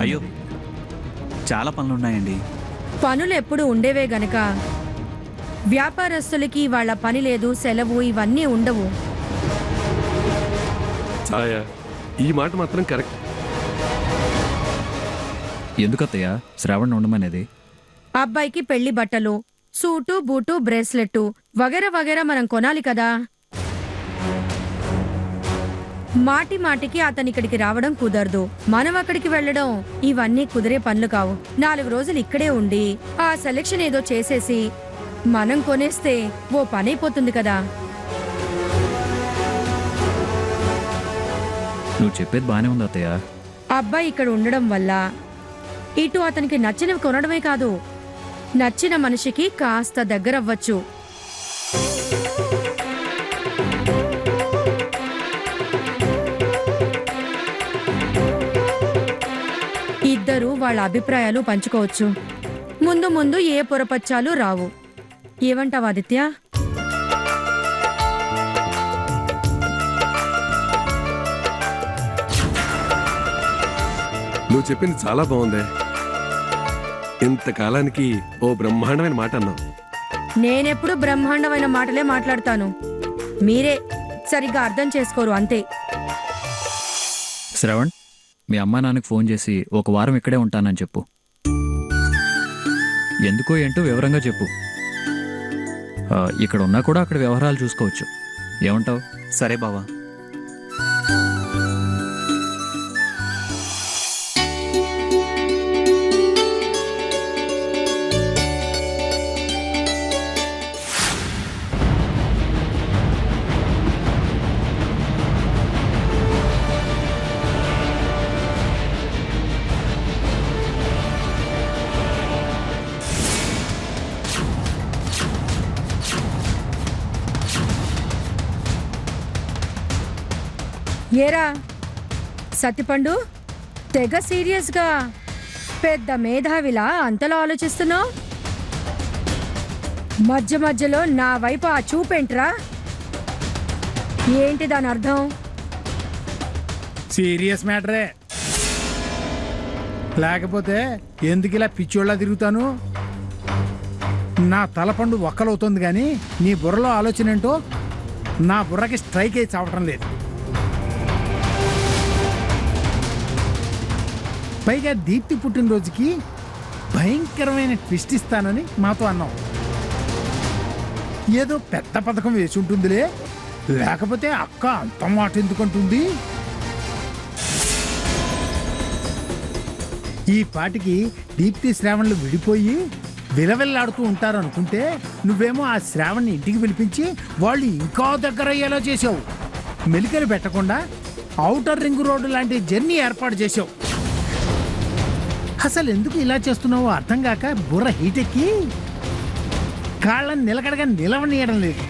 అయ్యో, చాలా పనులున్నాయండి. పనులు ఎప్పుడు ఉండేవే గనక వ్యాపారస్తులకి వాళ్ళ పని లేదు, సెలవు ఇవన్నీ ఉండవు. ఛాయా, ఈ మాట మాత్రం కరెక్ట్. ఎందుకత్తయ్య శ్రావణ్ ఉండమనేది? అబ్బాయికి పెళ్లి బట్టలు, సూటు బూటు బ్రేస్లెట్టు వగేరా వగేరా మనం కొనాలి కదా. మాటి మాటికి అతనిక్కడికి రావడం కుదరదు, మనం అక్కడికి వెళ్ళడం ఇవన్నీ కుదిరే పనులు కావు. 4 రోజులు ఇక్కడే ఉండి ఆ సెలెక్షన్ ఏదో చేసేసి మనం కొనేస్తే ఓ పనైపోతుంది కదా. నువ్వు చెప్పేది బానే ఉంది అత్తయ్య. అబ్బాయి ఇక్కడ ఉండడం వల్ల ఇటు అతనికి నచ్చినవి కొనడమే కాదు, నచ్చిన మనిషికి కాస్త దగ్గరవ్వచ్చు. ఇద్దరూ వాళ్ళ అభిప్రాయాలు పంచుకోవచ్చు. ముందు ముందు ఏ పొరపచ్చాలు రావు. ఏమంటావు ఆదిత్య? నువ్వు చెప్పింది చాలా బాగుంది. ఇంతకాలానికి ఓ బ్రహ్మాండమైన మాట అన్నావు. నేనెప్పుడు బ్రహ్మాండమైన మాటలే మాట్లాడతాను, మీరే సరిగ్గా అర్థం చేసుకోరు అంతే. శ్రావణ్, మీ అమ్మా నాన్నకి ఫోన్ చేసి 1 వారం ఇక్కడే ఉంటానని చెప్పు. ఎందుకో ఏంటో వివరంగా చెప్పు. ఇక్కడ ఉన్నా కూడా అక్కడ వ్యవహారాలు చూసుకోవచ్చు. ఏమంటావు? సరే బావా. ఏరా సత్తిపండు, తెగ సీరియస్గా పెద్ద మేధావిలా అంతలో ఆలోచిస్తున్నావు. మధ్య మధ్యలో నా వైపు ఆ చూపేంట్రా? ఏంటి దాని అర్థం? సీరియస్ మ్యాటరే, లేకపోతే ఎందుకు ఇలా పిచ్చోళ్ళ తిరుగుతాను? నా తలపండు ఒక్కలవుతుంది కానీ నీ బుర్రలో ఆలోచన ఏంటో నా బుర్రకి స్ట్రైక్ అయి చావటం లేదు. పైగా దీప్తి పుట్టినరోజుకి భయంకరమైన ట్విస్ట్ ఇస్తానని మాతో అన్నావు. ఏదో పెద్ద పథకం వేసి ఉంటుందిలే, లేకపోతే అక్క అంత మాట ఎందుకంటుంది? ఈ పాటికి దీప్తి శ్రావణ్లు విడిపోయి విలవిల్లాడుతూ ఉంటారు అనుకుంటే నువ్వేమో ఆ శ్రావణ్ని ఇంటికి పిలిపించి వాళ్ళు ఇంకా దగ్గర అయ్యేలా చేసావు. మెలికలు పెట్టకుండా ఔటర్ రింగ్ రోడ్డు లాంటి జర్నీ ఏర్పాటు చేసావు. అసలు ఎందుకు ఇలా చేస్తున్నావో అర్థం కాక బుర్ర హీటెక్కి కాళ్ళని నిలకడగా నిలవనీయడం లేదు.